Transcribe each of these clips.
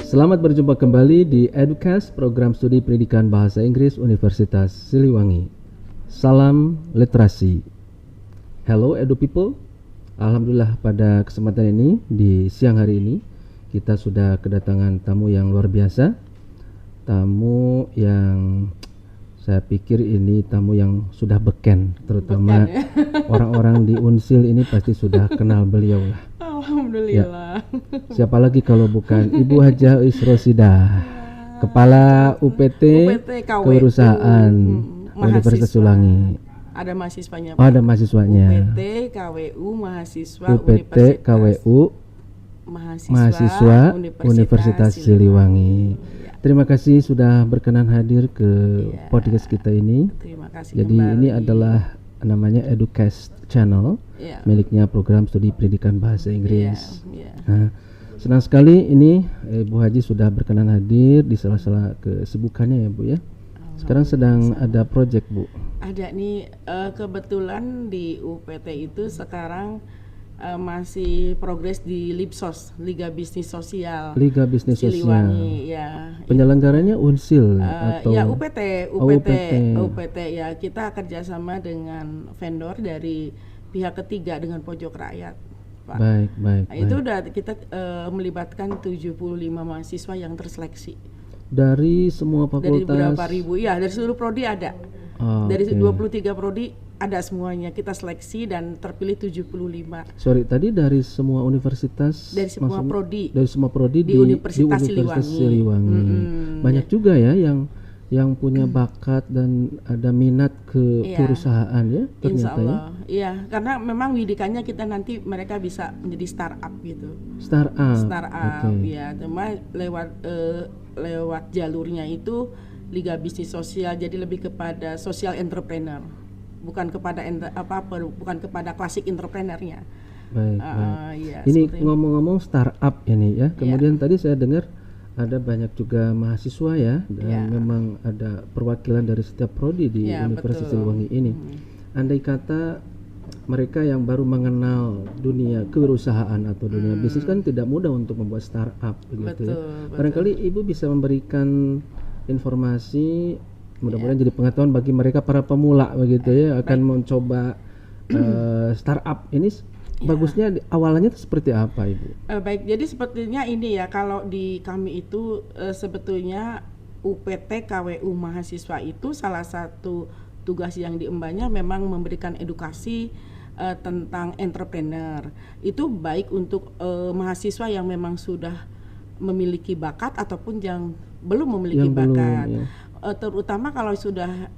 Selamat berjumpa kembali di Educast, program studi pendidikan bahasa Inggris Universitas Siliwangi. Salam literasi. Hello Edu people. Alhamdulillah pada kesempatan ini, di siang hari ini, kita sudah kedatangan tamu yang luar biasa. Tamu yang saya pikir ini tamu yang sudah beken, terutama ya? orang-orang di Unsil ini pasti sudah kenal beliau lah. Alhamdulillah. Siapa lagi kalau bukan Ibu Hajah Isrosidah, Kepala UPT Kewirausahaan Universitas Siliwangi. Ada mahasiswanya. Oh, ada mahasiswanya. UPT KWU mahasiswa UPT KWU mahasiswa Universitas Siliwangi. Terima kasih sudah berkenan hadir ke podcast kita ini. Terima kasih. Jadi kembali. Ini adalah namanya Educast Channel, miliknya program studi pendidikan bahasa Inggris. Nah, senang sekali ini Bu Haji sudah berkenan hadir di sela-sela kesibukannya ya Bu ya. Sekarang sedang ada project Bu. Ada nih, kebetulan di UPT itu sekarang masih progres di LIBSOS, Liga Bisnis Sosial. Liga Bisnis Siliwangi, Sosial. Ya. Penyelenggaranya Unsil atau ya UPT ya. Kita kerjasama dengan vendor dari pihak ketiga dengan Pojok Rakyat, Pak. Baik. Itu udah kita melibatkan 75 mahasiswa yang terseleksi. Dari semua fakultas. Dari berapa ribu? Ya, dari seluruh prodi ada. Dari 23 prodi ada semuanya, kita seleksi dan terpilih 75. Sorry, tadi dari semua universitas? Dari semua prodi. Dari semua prodi di Universitas Siliwangi. Banyak juga ya yang punya bakat dan ada minat ke perusahaan ya ternyata. Insya Allah, iya, karena memang widikannya kita nanti mereka bisa menjadi startup gitu. Startup, ya, cuma lewat jalurnya itu Liga Bisnis Sosial, jadi lebih kepada social entrepreneur. Bukan kepada klasik entrepreneurnya. Baik. Ya, ini ngomong-ngomong startup ini ya. Kemudian tadi saya dengar ada banyak juga mahasiswa ya, dan memang ada perwakilan dari setiap prodi di Universitas Siliwangi ini. Andai kata mereka yang baru mengenal dunia kewirausahaan atau dunia bisnis kan tidak mudah untuk membuat startup begitu ya. Barangkali Ibu bisa memberikan informasi, mudah-mudahan jadi pengetahuan bagi mereka para pemula begitu ya, akan mencoba startup ini. Bagusnya awalnya itu seperti apa Ibu? Baik, jadi sepertinya ini ya, kalau di kami itu sebetulnya UPT KWU mahasiswa itu salah satu tugas yang diembannya memang memberikan edukasi tentang entrepreneur. Itu baik untuk mahasiswa yang memang sudah memiliki bakat ataupun yang belum memiliki bakat. Terutama kalau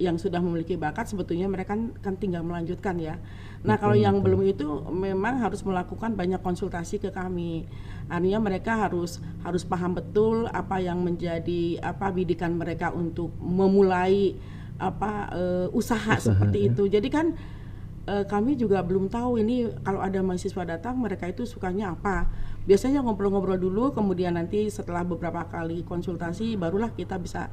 yang sudah memiliki bakat, sebetulnya mereka kan tinggal melanjutkan ya. Nah, kalau yang belum itu memang harus melakukan banyak konsultasi ke kami. Artinya mereka harus paham betul apa yang menjadi bidikan mereka untuk memulai usaha seperti itu. Jadi kan kami juga belum tahu ini kalau ada mahasiswa datang mereka itu sukanya apa. Biasanya ngobrol-ngobrol dulu, kemudian nanti setelah beberapa kali konsultasi barulah kita bisa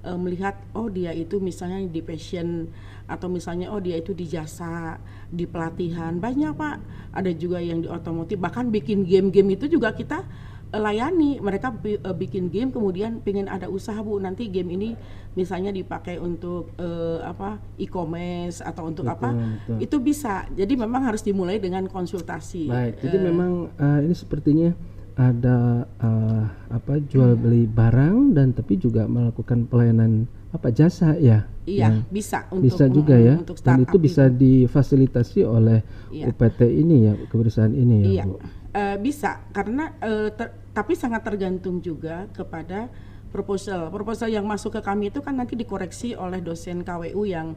melihat, oh dia itu misalnya di passion, atau misalnya oh dia itu di jasa, di pelatihan. Banyak Pak, ada juga yang di otomotif, bahkan bikin game-game itu juga kita layani. Mereka bikin game kemudian pengen ada usaha Bu, nanti game ini misalnya dipakai untuk e-commerce atau untuk betul. Itu bisa. Jadi memang harus dimulai dengan konsultasi. Baik, jadi memang ini sepertinya ada jual beli barang dan tapi juga melakukan pelayanan jasa ya. Iya, bisa bisa juga ya. Dan itu bisa difasilitasi oleh UPT ini ya, kewirausahaan ini ya Bu. Bisa, karena tapi sangat tergantung juga kepada proposal yang masuk ke kami itu kan nanti dikoreksi oleh dosen KWU yang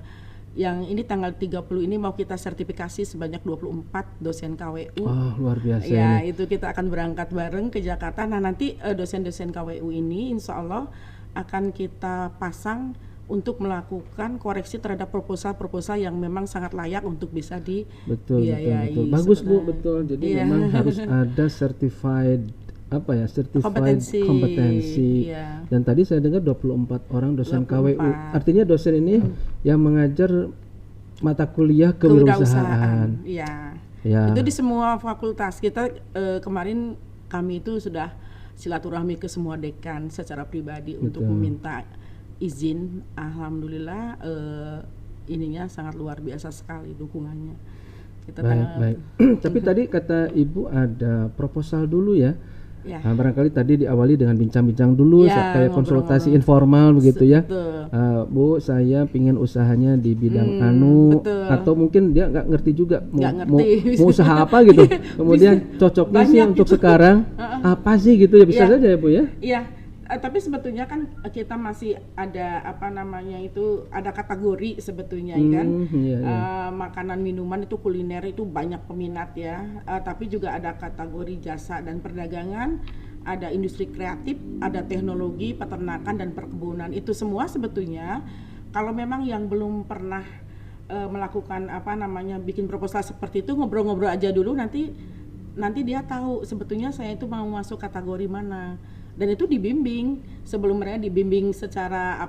ini tanggal 30 ini mau kita sertifikasi sebanyak 24 dosen KWU. Wah, luar biasa. Ya, ini. Itu kita akan berangkat bareng ke Jakarta. Nah, nanti dosen-dosen KWU ini insya Allah akan kita pasang untuk melakukan koreksi terhadap proposal yang memang sangat layak untuk bisa dibiayai. Betul. Bagus Bu, betul. Jadi memang harus ada certified kompetensi. Dan tadi saya dengar 24 orang dosen 24. KWU. Artinya dosen ini yang mengajar mata kuliah kewirausahaan. Iya. Ya. Itu di semua fakultas. Kita kemarin kami itu sudah silaturahmi ke semua dekan secara pribadi untuk meminta izin. Alhamdulillah ininya sangat luar biasa sekali dukungannya. Kita baik. Tapi tadi kata Ibu ada proposal dulu ya. Ya. Nah, barangkali tadi diawali dengan bincang-bincang dulu, ya, kayak konsultasi informal begitu ya. Bu, saya pingin usahanya di bidang betul. atau mungkin dia nggak ngerti juga mau usaha apa gitu. Kemudian cocoknya sih untuk sekarang apa sih gitu ya, bisa saja ya Bu ya. Iya. Tapi sebetulnya kan kita masih ada ada kategori sebetulnya kan. Makanan minuman itu kuliner itu banyak peminat ya. Tapi juga ada kategori jasa dan perdagangan, ada industri kreatif, ada teknologi, peternakan dan perkebunan. Itu semua sebetulnya kalau memang yang belum pernah melakukan bikin proposal seperti itu, ngobrol-ngobrol aja dulu, nanti dia tahu sebetulnya saya itu mau masuk kategori mana. Dan itu dibimbing, sebelum mereka dibimbing secara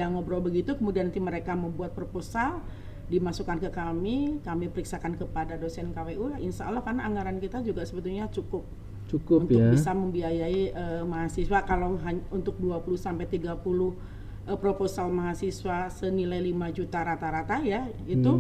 ngobrol begitu, kemudian nanti mereka membuat proposal, dimasukkan ke kami periksakan kepada dosen KWU, insya Allah karena anggaran kita juga sebetulnya cukup untuk bisa membiayai mahasiswa. Kalau untuk 20-30 proposal mahasiswa senilai 5 juta rata-rata ya, itu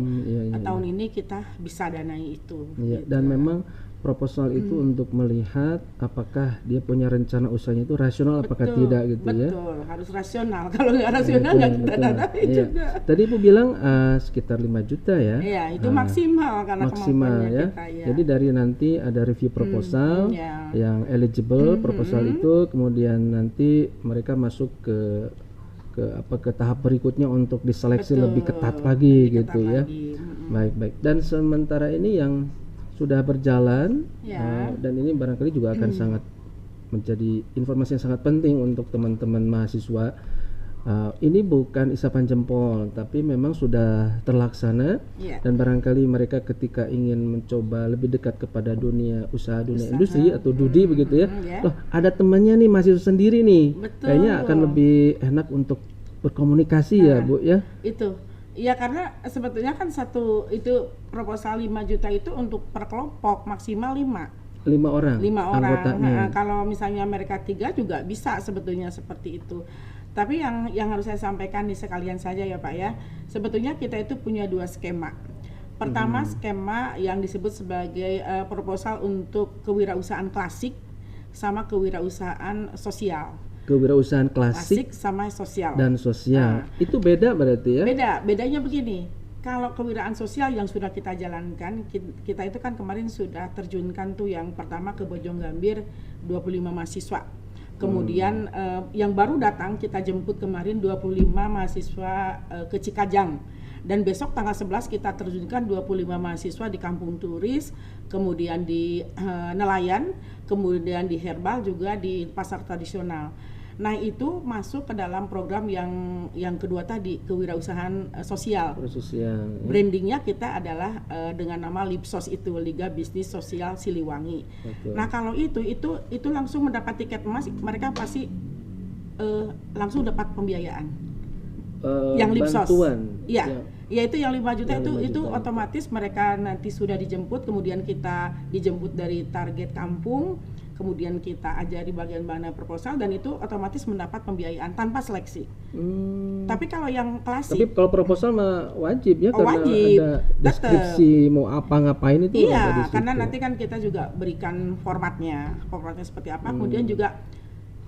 tahun ini kita bisa danai itu. Gitu. Dan memang proposal itu untuk melihat apakah dia punya rencana usahanya itu rasional apakah tidak gitu ya. Betul, harus rasional. Kalau nggak rasional nggak kita danai juga. Tadi Ibu bilang sekitar 5 juta ya. Iya, itu maksimal karena kemampuannya ya. kita ya. Jadi dari nanti ada review proposal yang eligible proposal itu, kemudian nanti mereka masuk ke tahap berikutnya untuk diseleksi lebih ketat lagi gitu ya. Baik. Dan sementara ini yang sudah berjalan dan ini barangkali juga akan sangat menjadi informasi yang sangat penting untuk teman-teman mahasiswa. Ini bukan isapan jempol, tapi memang sudah terlaksana dan barangkali mereka ketika ingin mencoba lebih dekat kepada dunia usaha, dunia industri atau DUDI begitu ya. Loh, ada temannya nih mahasiswa sendiri nih. Kayaknya akan lebih enak untuk berkomunikasi ya, Bu ya. Itu. Ya karena sebetulnya kan itu proposal 5 juta itu untuk per kelompok maksimal 5 orang anggotanya. Kalau misalnya mereka 3 juga bisa sebetulnya seperti itu. Tapi yang harus saya sampaikan nih sekalian saja ya Pak ya, sebetulnya kita itu punya 2 skema. Pertama skema yang disebut sebagai proposal untuk kewirausahaan klasik sama kewirausahaan sosial. Kewirausahaan klasik sama sosial dan sosial itu beda berarti ya? Bedanya begini, kalau kewirausahaan sosial yang sudah kita jalankan, kita itu kan kemarin sudah terjunkan tuh yang pertama ke Bojonggambir 25 mahasiswa, kemudian yang baru datang kita jemput kemarin 25 mahasiswa ke Cikajang, dan besok tanggal 11 kita terjunkan 25 mahasiswa di Kampung Turis, kemudian di nelayan, kemudian di herbal, juga di pasar tradisional. Nah itu masuk ke dalam program yang kedua tadi, kewirausahaan sosial. Brandingnya kita adalah dengan nama LIPSOS itu, Liga Bisnis Sosial Siliwangi. Betul. Nah kalau itu langsung mendapat tiket emas, mereka pasti langsung dapat pembiayaan. Yang LIPSOS. Iya. Ya itu yang 5 juta itu otomatis mereka nanti sudah dijemput, kemudian kita dijemput dari target kampung, kemudian kita ajari bagian mana proposal, dan itu otomatis mendapat pembiayaan tanpa seleksi. Tapi kalau yang klasik, tapi kalau proposal mah wajib ya, karena wajib, ada deskripsi mau apa ngapain itu. Iya, karena nanti kan kita juga berikan formatnya seperti apa, kemudian juga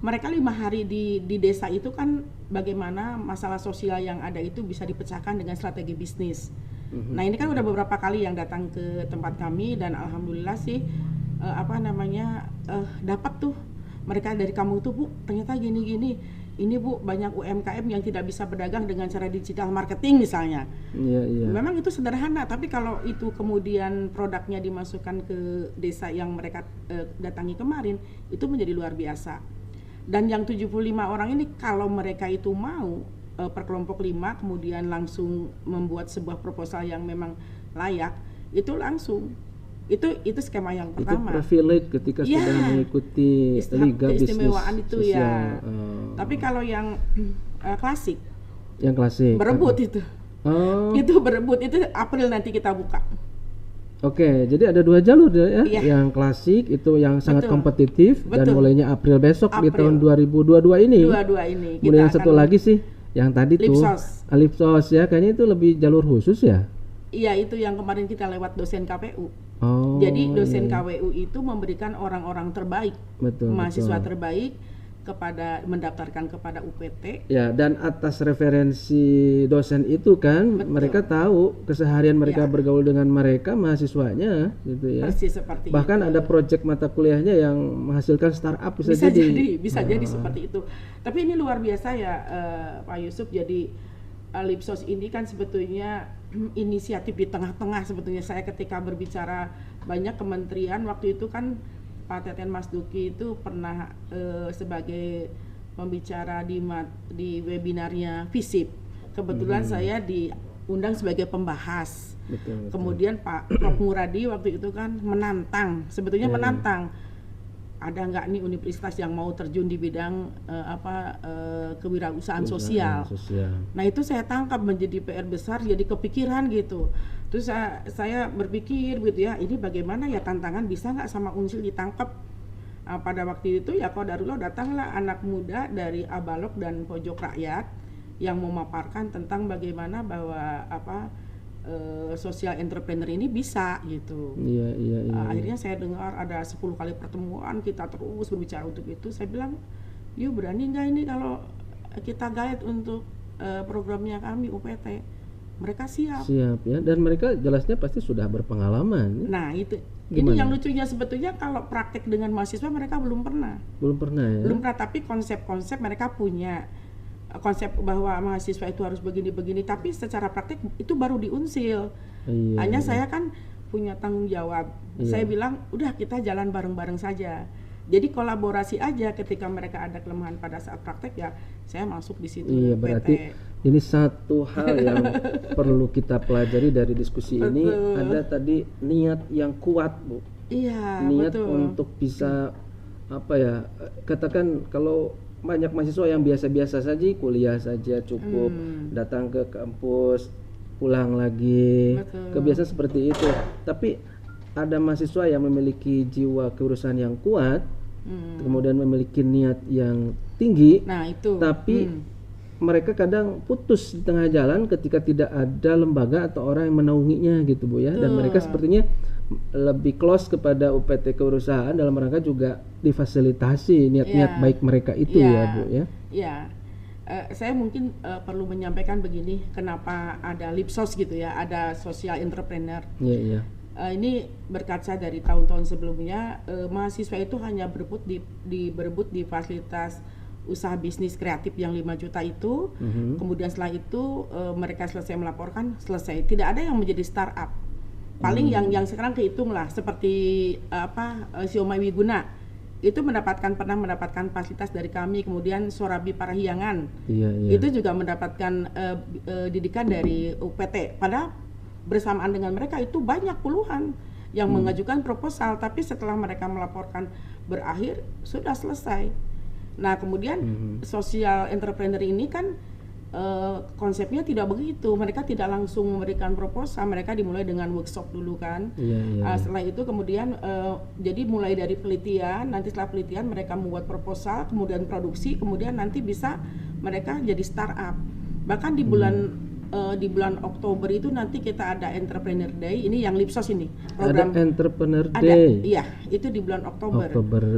mereka 5 hari di desa itu kan bagaimana masalah sosial yang ada itu bisa dipecahkan dengan strategi bisnis. Nah ini kan udah beberapa kali yang datang ke tempat kami, dan alhamdulillah sih dapat tuh mereka dari kampung tuh, Bu ternyata gini-gini, ini Bu banyak UMKM yang tidak bisa berdagang dengan cara digital marketing misalnya. Memang itu sederhana, tapi kalau itu kemudian produknya dimasukkan ke desa yang mereka datangi kemarin, itu menjadi luar biasa. Dan yang 75 orang ini kalau mereka itu mau per kelompok 5 kemudian langsung membuat sebuah proposal yang memang layak, itu langsung itu skema yang pertama. Itu privilege ketika sudah mengikuti Liga Bisnis itu Sosial. Tapi kalau yang klasik, yang klasik berebut itu berebut, itu April nanti kita buka. Oke, jadi ada 2 jalur ya, Iya. yang klasik itu yang sangat Betul. kompetitif dan Betul. mulainya April besok di April. tahun 2022 ini. Dua-dua ini Kemudian yang kita satu akan- lagi sih yang tadi Lipsos. tuh Lipsos ya, kayaknya itu lebih jalur khusus ya. Iya, itu yang kemarin kita lewat dosen KPU. Oh. Jadi dosen iya. KWU itu memberikan orang-orang terbaik, Betul, mahasiswa betul. terbaik mendaftarkan kepada UPT. Ya, dan atas referensi dosen itu kan Betul. mereka tahu keseharian mereka Ya. bergaul dengan mereka mahasiswanya gitu ya. Persis seperti Bahkan itu. ada proyek mata kuliahnya yang menghasilkan startup bisa jadi. bisa jadi seperti itu. Tapi ini luar biasa ya, Pak Yusuf. Jadi Lipsos ini kan sebetulnya inisiatif di tengah-tengah. Sebetulnya saya ketika berbicara banyak kementerian waktu itu kan Pak Teten Mas Duki itu pernah sebagai pembicara di webinarnya FISIP. Kebetulan saya diundang sebagai pembahas. Betul. Kemudian Pak Prof Muradi waktu itu kan menantang, sebetulnya Ya, menantang. Ada nggak nih universitas yang mau terjun di bidang kewirausahaan sosial? Nah itu saya tangkap menjadi PR besar, jadi kepikiran gitu. Terus saya berpikir gitu ya, ini bagaimana ya tantangan, bisa nggak sama Unsil ditangkap? Pada waktu itu ya qadarullah datanglah anak muda dari Abalok dan Pojok Rakyat yang memaparkan tentang bagaimana bahwa social entrepreneur ini bisa gitu. Iya. Akhirnya saya dengar ada 10 kali pertemuan, kita terus berbicara untuk itu. Saya bilang, yuk berani nggak ini kalau kita guide untuk programnya kami UPT? Mereka siap. Siap ya, dan mereka jelasnya pasti sudah berpengalaman. Nah itu, Gimana? ini yang lucunya sebetulnya kalau praktek dengan mahasiswa mereka belum pernah. Belum pernah ya? Belum pernah, tapi konsep-konsep mereka punya. Konsep bahwa mahasiswa itu harus begini-begini, tapi secara praktik itu baru di Unsil. Iya, Hanya iya. saya kan punya tanggung jawab. Iya. Saya bilang, udah kita jalan bareng-bareng saja. Jadi kolaborasi aja ketika mereka ada kelemahan pada saat praktek ya, saya masuk di situ. Iya, berarti ini satu hal yang perlu kita pelajari dari diskusi ini. Betul. Ada tadi niat yang kuat, Bu. Iya, Niat betul. untuk bisa katakan kalau banyak mahasiswa yang biasa-biasa saja, kuliah saja cukup, datang ke kampus, pulang lagi, Betul. kebiasaan seperti itu. Tapi ada mahasiswa yang memiliki jiwa keurusan yang kuat, kemudian memiliki niat yang tinggi, Nah itu. tapi mereka kadang putus di tengah jalan ketika tidak ada lembaga atau orang yang menaunginya gitu Bu ya. Dan mereka sepertinya lebih close kepada UPT kewirausahaan dalam rangka juga difasilitasi niat-niat baik mereka itu ya Bu ya. Iya. Saya mungkin perlu menyampaikan begini, kenapa ada Lipsos gitu ya, ada social entrepreneur. Iya. Ini berkaca dari tahun-tahun sebelumnya, mahasiswa itu hanya berebut di fasilitas usaha bisnis kreatif yang 5 juta itu. Kemudian setelah itu mereka selesai melaporkan, selesai. Tidak ada yang menjadi startup. Paling yang sekarang kehitung lah seperti Siomai Wiguna itu pernah mendapatkan fasilitas dari kami. Kemudian Sorabi Parahyangan itu juga mendapatkan didikan dari UPT. Padahal bersamaan dengan mereka itu banyak puluhan yang mengajukan proposal, tapi setelah mereka melaporkan berakhir sudah selesai. Nah kemudian social entrepreneur ini kan konsepnya tidak begitu, mereka tidak langsung memberikan proposal, mereka dimulai dengan workshop dulu kan. Setelah itu kemudian jadi mulai dari penelitian, nanti setelah penelitian mereka membuat proposal, kemudian produksi, kemudian nanti bisa mereka jadi startup. Bahkan di bulan Oktober itu nanti kita ada Entrepreneur Day, ini yang Lipsos ini program ada Entrepreneur ada, Day. iya itu di bulan Oktober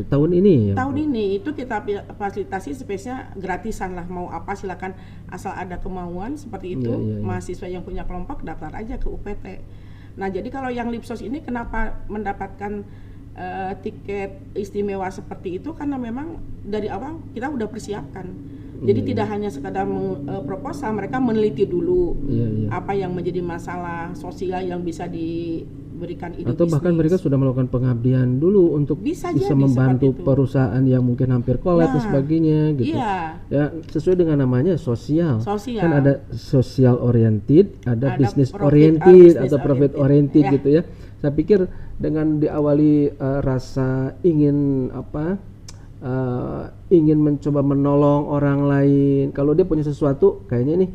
tahun ini ya. Tahun ini itu kita fasilitasi spesialnya gratisan lah, mau apa silakan asal ada kemauan seperti itu. Mahasiswa yang punya kelompok daftar aja ke UPT. Nah jadi kalau yang Lipsos ini kenapa mendapatkan tiket istimewa seperti itu, karena memang dari awal kita udah persiapkan. Jadi tidak hanya sekadar proposal, mereka meneliti dulu apa yang menjadi masalah sosial yang bisa diberikan ide atau bahkan mereka sudah melakukan pengabdian dulu untuk bisa membantu perusahaan yang mungkin hampir kolaps dan sebagainya gitu. Ya sesuai dengan namanya sosial. Kan ada social oriented, ada business oriented atau profit oriented gitu ya. Saya pikir dengan diawali rasa ingin ingin mencoba menolong orang lain, kalau dia punya sesuatu kayaknya nih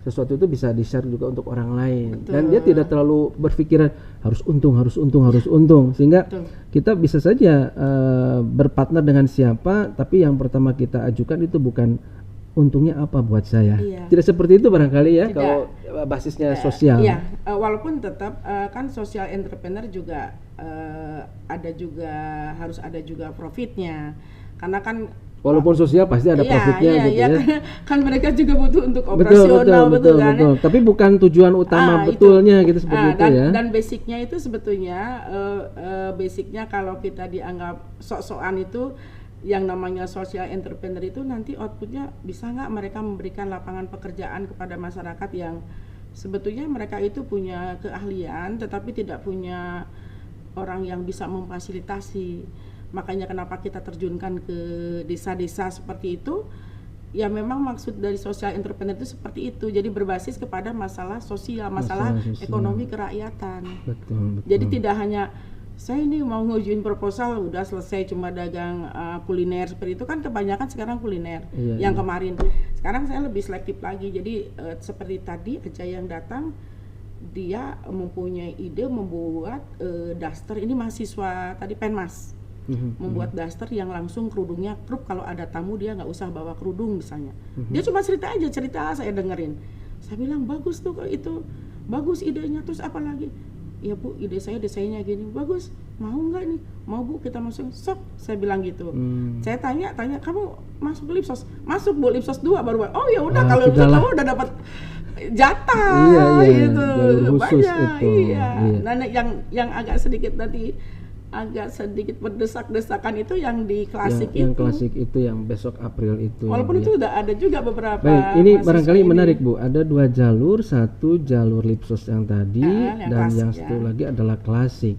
sesuatu itu bisa di-share juga untuk orang lain. Betul. Dan dia tidak terlalu berpikiran harus untung, sehingga Betul. kita bisa saja berpartner dengan siapa, tapi yang pertama kita ajukan itu bukan untungnya apa buat saya. Iya. Tidak seperti itu barangkali ya. Tidak. Kalau basisnya sosial. Iya, walaupun tetap kan social entrepreneur juga harus ada juga profitnya, karena kan walaupun sosial pasti ada profitnya gitu ya. Kan mereka juga butuh untuk operasional, betul kan? Betul. Tapi bukan tujuan utama betulnya itu. Gitu seperti itu ya. Dan basicnya itu sebetulnya basicnya kalau kita dianggap sok-sokan itu, yang namanya social entrepreneur itu nanti outputnya bisa nggak mereka memberikan lapangan pekerjaan kepada masyarakat yang sebetulnya mereka itu punya keahlian tetapi tidak punya orang yang bisa memfasilitasi. Makanya kenapa kita terjunkan ke desa-desa seperti itu, ya memang maksud dari social entrepreneur itu seperti itu, jadi berbasis kepada masalah sosial, masalah ekonomi kerakyatan. Betul. Jadi tidak hanya saya ini mau ngajuin proposal udah selesai cuma dagang kuliner seperti itu, kan kebanyakan sekarang kuliner yang kemarin. Sekarang saya lebih selektif lagi, jadi seperti tadi aja yang datang dia mempunyai ide membuat daster, ini mahasiswa tadi Penmas membuat daster yang langsung kerudungnya krup, kalau ada tamu dia nggak usah bawa kerudung misalnya. Dia cuma cerita saya dengerin, saya bilang bagus tuh itu, bagus idenya, terus apa lagi? Ya Bu, ide saya desainnya gini, bagus, mau nggak nih? Mau Bu, kita masuk, sok, saya bilang gitu. Saya tanya, kamu masuk Lipsos? Masuk Bu, Lipsos 2 baru. Oh ya udah, kalau Lipsos kamu udah dapat jatah gitu, banyak. Iya. Nah yang agak sedikit berdesak-desakan itu yang di klasik itu. Yang klasik itu yang besok April itu. Walaupun itu udah ada juga beberapa. Baik, ini barangkali menarik Bu. Ada 2 jalur, satu jalur Lipsos yang tadi dan klasik, yang satu lagi adalah klasik.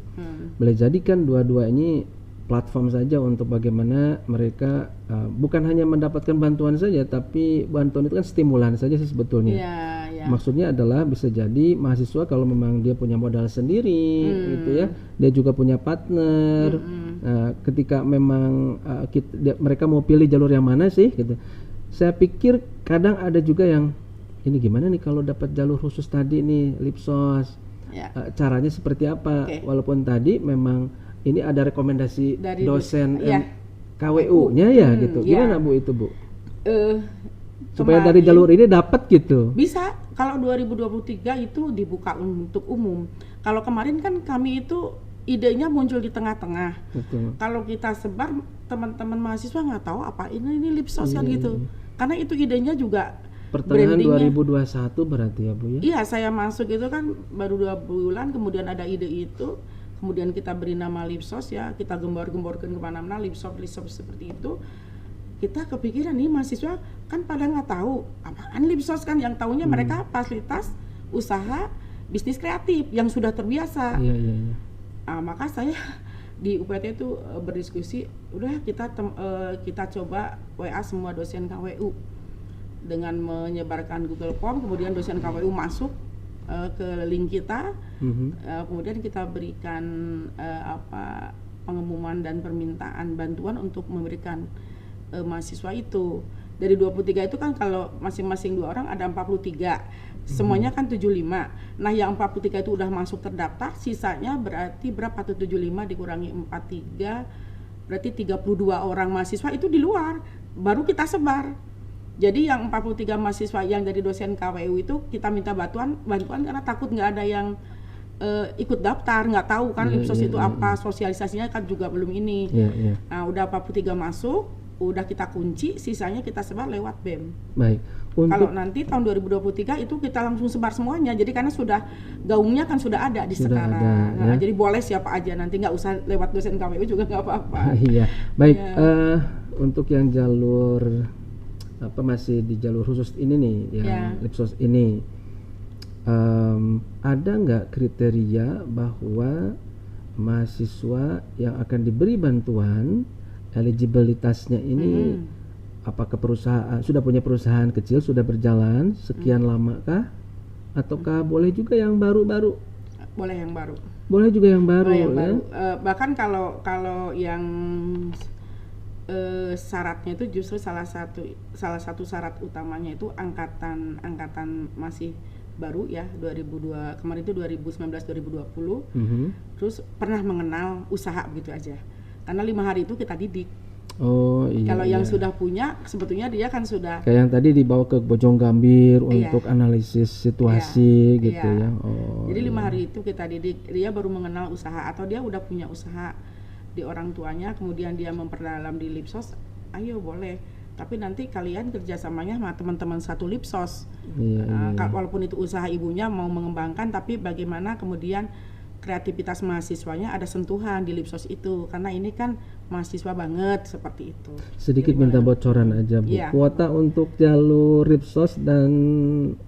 Boleh jadikan dua-dua ini platform saja untuk bagaimana mereka bukan hanya mendapatkan bantuan saja, tapi bantuan itu kan stimulan saja sih sebetulnya. Maksudnya adalah bisa jadi mahasiswa kalau memang dia punya modal sendiri gitu ya, dia juga punya partner. Ketika memang mereka mau pilih jalur yang mana sih gitu. Saya pikir kadang ada juga yang ini gimana nih kalau dapat jalur khusus tadi nih Lipsos, caranya seperti apa? Walaupun tadi memang ini ada rekomendasi dari dosen KWU-nya ya gitu. Gimana Bu itu Bu? Supaya dari jalur ini dapat gitu. Bisa, kalau 2023 itu dibuka untuk umum. Kalau kemarin kan kami itu idenya muncul di tengah-tengah. Kalau kita sebar, teman-teman mahasiswa nggak tahu apa ini Lipsos kan gitu. Karena itu idenya juga pertengahan 2021 berarti ya Bu ya? Iya, saya masuk itu kan baru 2 bulan, kemudian ada ide itu. Kemudian kita beri nama Lipsos ya, kita gembor-gemborkan kemana-mana Lipsos seperti itu. Kita kepikiran nih mahasiswa kan pada nggak tahu apaan Lipsos kan, yang tahunya mereka fasilitas usaha bisnis kreatif yang sudah terbiasa. Maka saya di UPT itu berdiskusi, udah kita coba WA semua dosen KWU dengan menyebarkan Google Form, kemudian dosen KWU masuk ke link kita, kemudian kita berikan pengumuman dan permintaan bantuan untuk memberikan mahasiswa itu. Dari 23 itu kan kalau masing-masing 2 orang ada 43, semuanya kan 75. Nah yang 43 itu udah masuk terdaftar, sisanya berarti berapa tuh 75 dikurangi 43, berarti 32 orang mahasiswa itu di luar, baru kita sebar. Jadi yang 43 mahasiswa yang dari dosen KWU itu kita minta bantuan karena takut nggak ada yang ikut daftar, nggak tahu kan Lipsos itu apa, sosialisasinya kan juga belum ini. Nah udah 43 masuk, udah kita kunci, sisanya kita sebar lewat BEM. Baik. Kalau nanti tahun 2023 itu kita langsung sebar semuanya, jadi karena sudah gaungnya kan sudah ada di sekarang. Nah, jadi boleh siapa aja, nanti nggak usah lewat dosen KWU juga nggak apa-apa. Iya. Baik. Untuk yang jalur masih di jalur khusus ini nih, yang Lipsos ini, ada nggak kriteria bahwa mahasiswa yang akan diberi bantuan eligibilitasnya ini apakah perusahaan sudah punya perusahaan kecil sudah berjalan sekian lama kah, ataukah boleh juga yang baru-baru? Boleh yang baru. Boleh juga yang baru. Bahkan kalau yang syaratnya itu justru salah satu syarat utamanya itu angkatan masih baru ya 2002 kemarin itu 2019-2020 terus pernah mengenal usaha begitu aja karena 5 hari itu kita didik. Oh iya. Kalau yang sudah punya sebetulnya dia kan sudah kayak yang tadi dibawa ke Bojong Gambir untuk analisis situasi gitu ya. Oh. Jadi 5 hari itu kita didik, dia baru mengenal usaha atau dia udah punya usaha di orang tuanya, kemudian dia memperdalam di Lipsos, ayo boleh. Tapi nanti kalian kerjasamanya sama teman-teman satu Lipsos. Walaupun itu usaha ibunya mau mengembangkan, tapi bagaimana kemudian kreativitas mahasiswanya ada sentuhan di Lipsos itu, karena ini kan mahasiswa banget seperti itu. Sedikit minta bocoran aja Bu, kuota untuk jalur Lipsos dan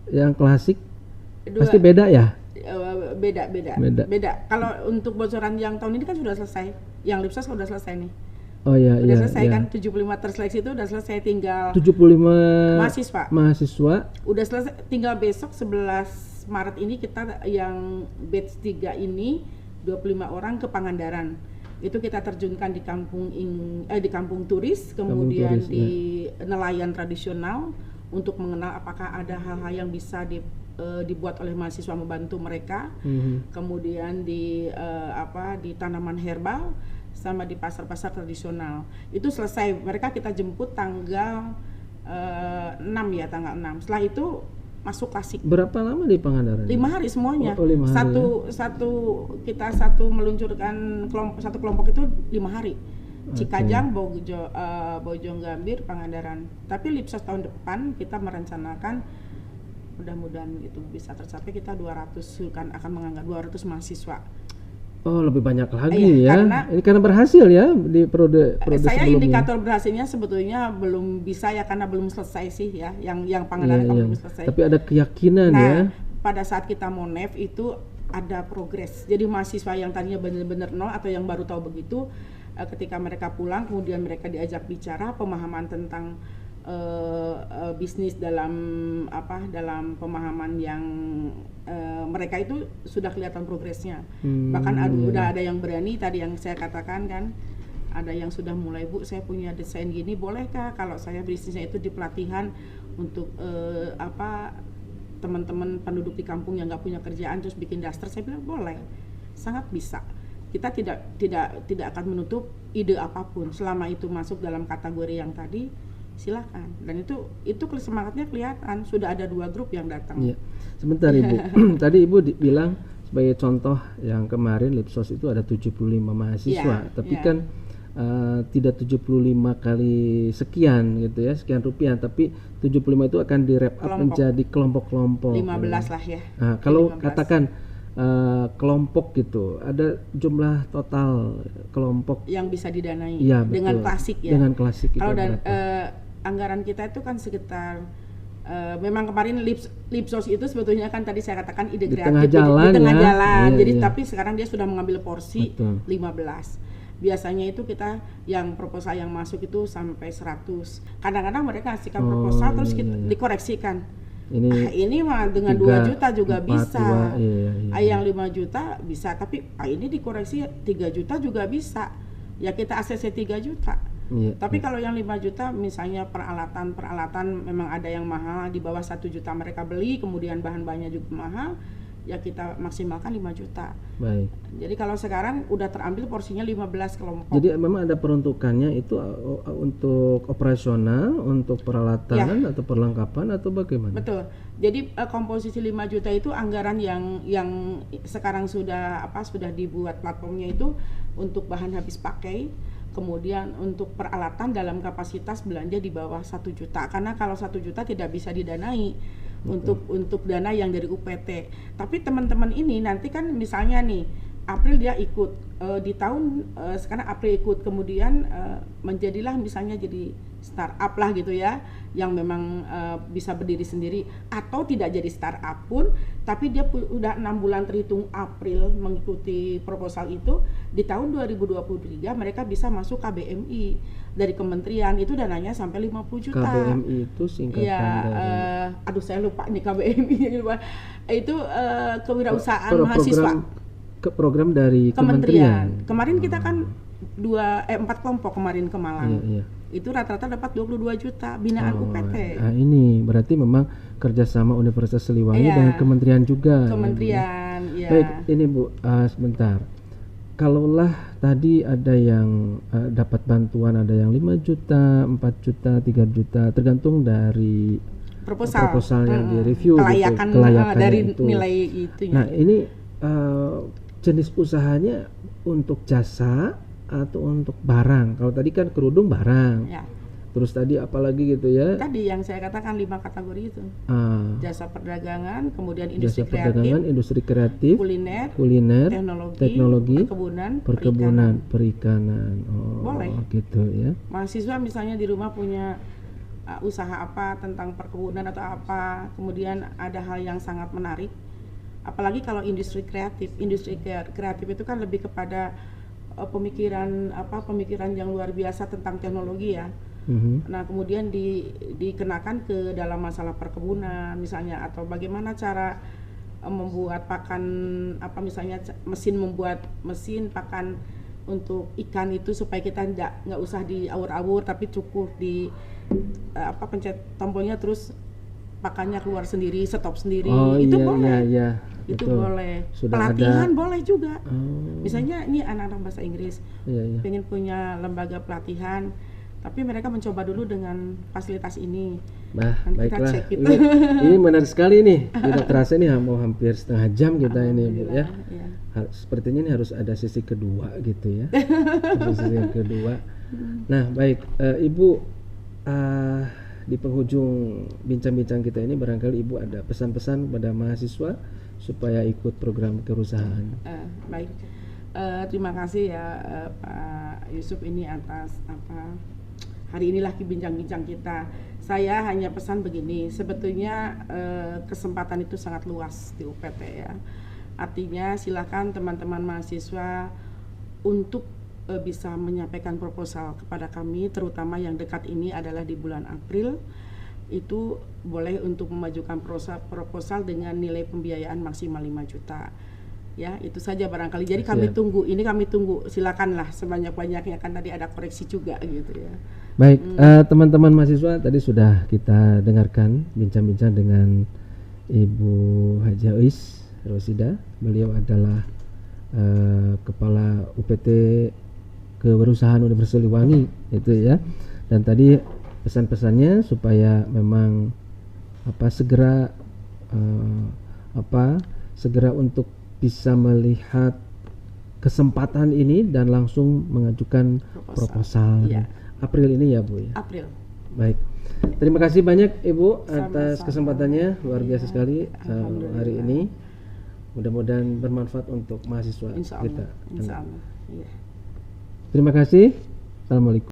yang klasik pasti beda ya? Beda. Kalau untuk bocoran yang tahun ini kan sudah selesai, yang Lipsos sudah selesai nih. Oh iya, udah selesai kan, 75 terseleksi itu udah selesai, tinggal 75 mahasiswa. Udah selesai, tinggal besok 11 Maret ini kita yang batch 3 ini 25 orang ke Pangandaran. Itu kita terjunkan di kampung turis, kemudian di nelayan tradisional untuk mengenal apakah ada hal-hal yang bisa dibuat oleh mahasiswa membantu mereka. Kemudian di tanaman herbal sama di pasar-pasar tradisional. Itu selesai, mereka kita jemput tanggal 6 ya, tanggal 6. Setelah itu masuk klasik. Berapa lama di Pangandaran? 5 hari semuanya. 5 hari Satu meluncurkan satu kelompok itu 5 hari. Cikajang, Bojong Gambir, Pangandaran. Tapi Lipsos tahun depan kita merencanakan mudah-mudahan itu bisa tercapai, kita 200 kan akan mengangkat 200 mahasiswa. Oh, lebih banyak lagi ya. Ini karena berhasil ya di periode saya sebelumnya. Indikator berhasilnya sebetulnya belum bisa ya, karena belum selesai sih ya. Yang Pangandaran belum selesai. Tapi ada keyakinan ya. Pada saat kita monef itu ada progres. Jadi mahasiswa yang tadinya benar-benar nol atau yang baru tahu begitu, ketika mereka pulang kemudian mereka diajak bicara, pemahaman tentang bisnis dalam pemahaman yang mereka itu sudah kelihatan progresnya. Bahkan udah ada yang berani, tadi yang saya katakan kan, ada yang sudah mulai, Bu saya punya desain gini, bolehkah kalau saya bisnisnya itu di pelatihan untuk teman-teman penduduk di kampung yang nggak punya kerjaan terus bikin daster. Saya bilang boleh, sangat bisa. Kita tidak akan menutup ide apapun selama itu masuk dalam kategori yang tadi, silakan. Dan itu semangatnya kelihatan. Sudah ada 2 grup yang datang. Iya. Sebentar Ibu. Tadi Ibu bilang sebagai contoh yang kemarin Lipsos itu ada 75 mahasiswa, tapi kan tidak 75 kali sekian gitu ya, sekian rupiah, tapi 75 itu akan di-wrap up menjadi kelompok-kelompok. 15 lah ya. Nah, kalau 15. Katakan kelompok gitu, ada jumlah total kelompok yang bisa didanai dengan klasik ya. Dengan klasik. Kalau anggaran kita itu kan sekitar memang kemarin Lipsos itu sebetulnya kan tadi saya katakan ide kreatif di tengah jalan. Jadi tapi sekarang dia sudah mengambil porsi 15. Biasanya itu kita yang proposal yang masuk itu sampai 100. Kadang-kadang mereka kasihkan proposal terus kita dikoreksikan. Ini mah dengan 2 juta juga 4, bisa. Yang 5 juta bisa, tapi ini dikoreksi 3 juta juga bisa. Ya kita ACC 3 juta. Tapi kalau yang 5 juta misalnya peralatan memang ada yang mahal, di bawah 1 juta mereka beli, kemudian bahan-bahannya juga mahal, ya kita maksimalkan 5 juta. Baik. Jadi kalau sekarang udah terambil porsinya 15 kelompok. Jadi memang ada peruntukannya itu untuk operasional, untuk peralatan atau perlengkapan atau bagaimana? Betul. Jadi komposisi 5 juta itu anggaran yang sekarang sudah dibuat platformnya itu untuk bahan habis pakai. Kemudian untuk peralatan dalam kapasitas belanja di bawah 1 juta, karena kalau 1 juta tidak bisa didanai untuk dana yang dari UPT. Tapi teman-teman ini nanti kan misalnya nih April dia ikut di tahun sekarang April ikut, kemudian menjadilah misalnya jadi startup lah gitu ya, yang memang bisa berdiri sendiri, atau tidak jadi startup pun tapi dia udah 6 bulan terhitung April mengikuti proposal itu, di tahun 2023 mereka bisa masuk KBMI dari kementerian, itu dananya sampai 50 juta. KBMI itu singkatan dari saya lupa nih KBMI itu kewirausahaan mahasiswa. Program dari kementerian. Kemarin kita kan 4 kelompok kemarin ke Malang. Itu rata-rata dapat 22 juta binaan UPT. Nah, ini berarti memang kerjasama Universitas Siliwangi dengan kementerian juga. Kementerian, ya. Baik, ini Bu, sebentar. Kalaulah tadi ada yang dapat bantuan, ada yang 5 juta, 4 juta, 3 juta, tergantung dari proposal yang direview, kelayakan dari itu. Nilai itunya. Nah, ini jenis usahanya untuk jasa atau untuk barang? Kalau tadi kan kerudung barang. Ya. Terus tadi apalagi gitu ya? Tadi yang saya katakan 5 kategori itu. Jasa perdagangan, kemudian industri kreatif, kuliner, teknologi, perkebunan, perikanan. Boleh. Gitu ya. Mahasiswa misalnya di rumah punya usaha apa tentang perkebunan atau apa, kemudian ada hal yang sangat menarik. Apalagi kalau industri kreatif itu kan lebih kepada pemikiran yang luar biasa tentang teknologi ya. Nah, kemudian dikenakan ke dalam masalah perkebunan misalnya, atau bagaimana cara membuat pakan misalnya membuat mesin pakan untuk ikan itu supaya kita nggak usah diawur-awur, tapi cukup di pencet tombolnya terus pakannya keluar sendiri, stop sendiri. Itu boleh. Iya. Itu betul. Boleh. Pelatihan boleh juga. Misalnya ini anak-anak bahasa Inggris pengen punya lembaga pelatihan, tapi mereka mencoba dulu dengan fasilitas ini. Baiklah. Kita cek gitu. Ini menarik sekali nih. Tidak terasa nih mau hampir setengah jam kita ini, Bu ya. Sepertinya ini harus ada sesi kedua gitu ya. Sesi yang kedua. Nah, baik, Ibu, di penghujung bincang-bincang kita ini barangkali Ibu ada pesan-pesan kepada mahasiswa supaya ikut program kewirausahaan. Baik, terima kasih ya Pak Yusuf ini atas hari inilah bincang-bincang kita. Saya hanya pesan begini, sebetulnya kesempatan itu sangat luas di UPT ya. Artinya silakan teman-teman mahasiswa untuk bisa menyampaikan proposal kepada kami, terutama yang dekat ini adalah di bulan April. Itu boleh untuk memajukan proposal dengan nilai pembiayaan maksimal 5 juta. Ya, itu saja barangkali. Jadi kami tunggu, silakanlah sebanyak-banyaknya, kan tadi ada koreksi juga gitu ya. Baik, teman-teman mahasiswa, tadi sudah kita dengarkan bincang-bincang dengan Ibu Haja Uis Rosida. Beliau adalah Kepala UPT Kewirausahaan Universitas Siliwangi itu ya. Dan tadi pesan-pesannya supaya memang segera untuk bisa melihat kesempatan ini dan langsung mengajukan proposal. Ya. April ini ya, Bu ya. April. Baik. Terima kasih banyak Ibu atas kesempatannya, luar biasa sekali hari ini. Mudah-mudahan bermanfaat untuk mahasiswa kita. Insya Allah. Ya. Terima kasih. Assalamualaikum.